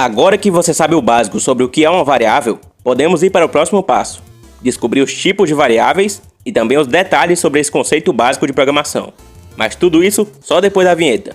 Agora que você sabe o básico sobre o que é uma variável, podemos ir para o próximo passo: descobrir os tipos de variáveis e também os detalhes sobre esse conceito básico de programação. Mas tudo isso só depois da vinheta.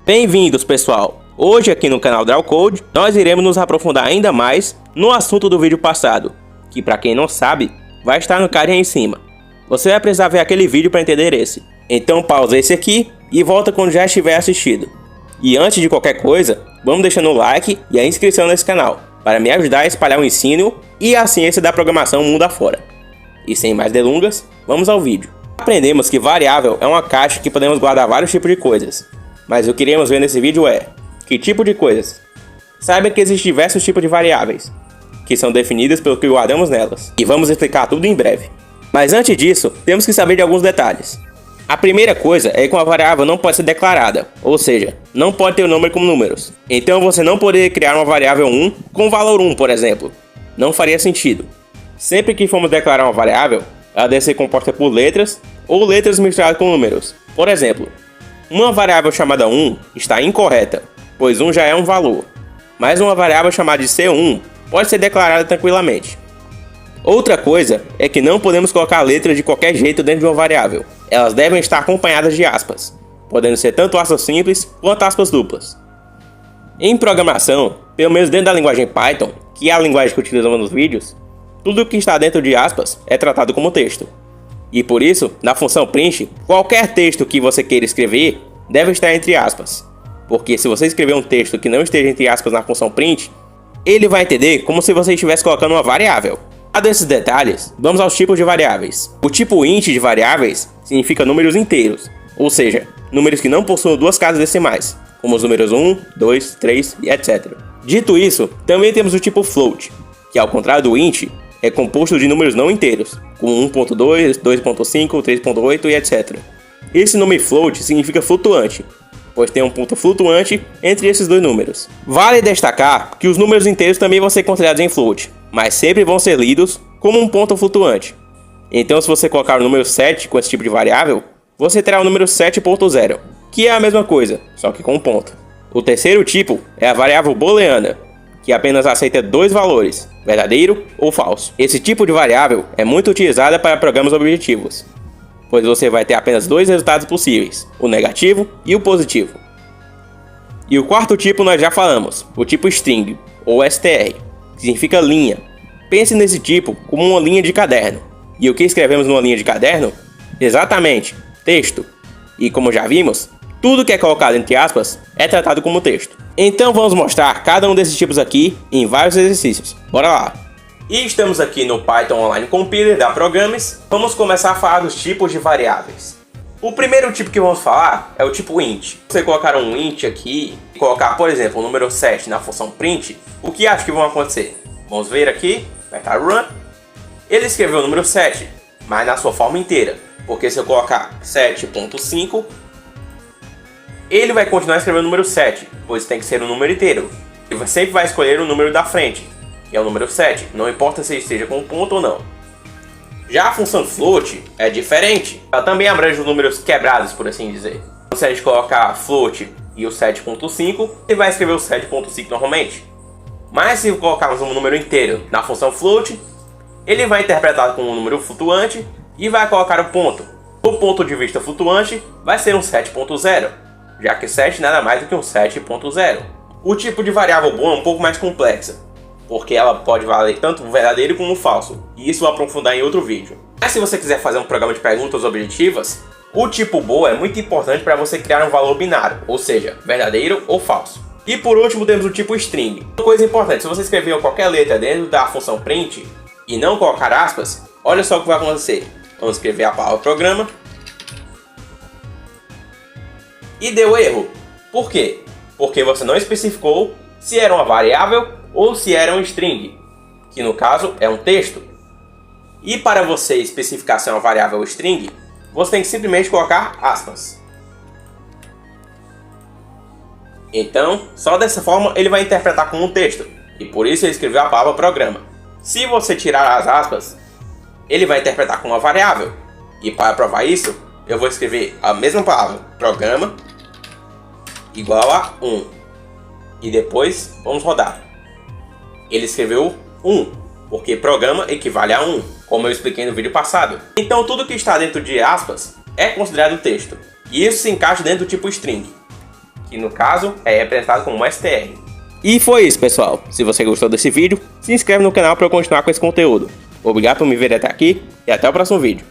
Bem-vindos, pessoal! Hoje aqui no canal Drawcode, nós iremos nos aprofundar ainda mais no assunto do vídeo passado, que para quem não sabe, vai estar no card aí em cima. Você vai precisar ver aquele vídeo para entender esse. Então pausa esse aqui e volta quando já estiver assistido. E antes de qualquer coisa, vamos deixando o like e a inscrição nesse canal, para me ajudar a espalhar o ensino e a ciência da programação mundo afora. E sem mais delongas, vamos ao vídeo. Aprendemos que variável é uma caixa que podemos guardar vários tipos de coisas. Mas o que queremos ver nesse vídeo é: que tipo de coisas? Saiba que existem diversos tipos de variáveis, que são definidas pelo que guardamos nelas, e vamos explicar tudo em breve. Mas antes disso, temos que saber de alguns detalhes. A primeira coisa é que uma variável não pode ser declarada, ou seja, não pode ter o número como números. Então você não poderia criar uma variável 1 com valor 1, por exemplo. Não faria sentido. Sempre que formos declarar uma variável, ela deve ser composta por letras ou letras misturadas com números. Por exemplo, uma variável chamada 1 está incorreta, pois 1 já é um valor, mas uma variável chamada de C1 pode ser declarada tranquilamente. Outra coisa é que não podemos colocar letras de qualquer jeito dentro de uma variável. Elas devem estar acompanhadas de aspas, podendo ser tanto aspas simples quanto aspas duplas. Em programação, pelo menos dentro da linguagem Python, que é a linguagem que utilizamos nos vídeos, tudo que está dentro de aspas é tratado como texto. E por isso, na função print, qualquer texto que você queira escrever deve estar entre aspas. Porque se você escrever um texto que não esteja entre aspas na função print, ele vai entender como se você estivesse colocando uma variável. Dado esses detalhes, vamos aos tipos de variáveis. O tipo int de variáveis significa números inteiros, ou seja, números que não possuem duas casas decimais, como os números 1, 2, 3 e etc. Dito isso, também temos o tipo float, que ao contrário do int, é composto de números não inteiros, como 1.2, 2.5, 3.8 e etc. Esse nome float significa flutuante, pois tem um ponto flutuante entre esses dois números. Vale destacar que os números inteiros também vão ser considerados em float, mas sempre vão ser lidos como um ponto flutuante. Então, se você colocar o número 7 com esse tipo de variável, você terá o número 7.0, que é a mesma coisa, só que com um ponto. O terceiro tipo é a variável booleana, que apenas aceita dois valores, verdadeiro ou falso. Esse tipo de variável é muito utilizada para programas objetivos, pois você vai ter apenas dois resultados possíveis, o negativo e o positivo. E o quarto tipo nós já falamos, o tipo string, ou str, que significa linha. Pense nesse tipo como uma linha de caderno. E o que escrevemos numa linha de caderno? Exatamente, texto. E como já vimos, tudo que é colocado entre aspas é tratado como texto. Então vamos mostrar cada um desses tipos aqui em vários exercícios. Bora lá! E estamos aqui no Python Online Compiler da Programmers. Vamos começar a falar dos tipos de variáveis. O primeiro tipo que vamos falar é o tipo int. Se você colocar um int aqui e colocar, por exemplo, o número 7 na função print, o que acho que vai acontecer? Vamos ver aqui, apertar Run. Ele escreveu o número 7, mas na sua forma inteira, porque se eu colocar 7.5, ele vai continuar escrevendo o número 7, pois tem que ser um número inteiro. Ele sempre vai escolher o número da frente, que é o número 7, não importa se esteja com um ponto ou não. Já a função float é diferente, ela também abrange os números quebrados, por assim dizer. Se a gente colocar float e o 7.5, ele vai escrever o 7.5 normalmente. Mas se colocarmos um número inteiro na função float, ele vai interpretar como um número flutuante e vai colocar o ponto. Do ponto de vista flutuante, vai ser um 7.0, já que 7 nada mais do que um 7.0. O tipo de variável boa é um pouco mais complexa, porque ela pode valer tanto verdadeiro como falso, e isso eu vou aprofundar em outro vídeo. Mas se você quiser fazer um programa de perguntas objetivas, o tipo boa é muito importante para você criar um valor binário, ou seja, verdadeiro ou falso. E por último temos o tipo string. Uma coisa importante, se você escrever qualquer letra dentro da função print e não colocar aspas, olha só o que vai acontecer. Vamos escrever a palavra programa e deu erro. Por quê? Porque você não especificou se era uma variável ou se era um string, que no caso é um texto. E para você especificar se é uma variável ou string, você tem que simplesmente colocar aspas. Então, só dessa forma ele vai interpretar como um texto, e por isso ele escreveu a palavra programa. Se você tirar as aspas, ele vai interpretar como uma variável. E para provar isso, eu vou escrever a mesma palavra, programa, igual a 1. E depois vamos rodar. Ele escreveu 1, porque programa equivale a 1, como eu expliquei no vídeo passado. Então tudo que está dentro de aspas é considerado texto. E isso se encaixa dentro do tipo string, que no caso é representado como str. E foi isso, pessoal. Se você gostou desse vídeo, se inscreve no canal para eu continuar com esse conteúdo. Obrigado por me ver até aqui e até o próximo vídeo.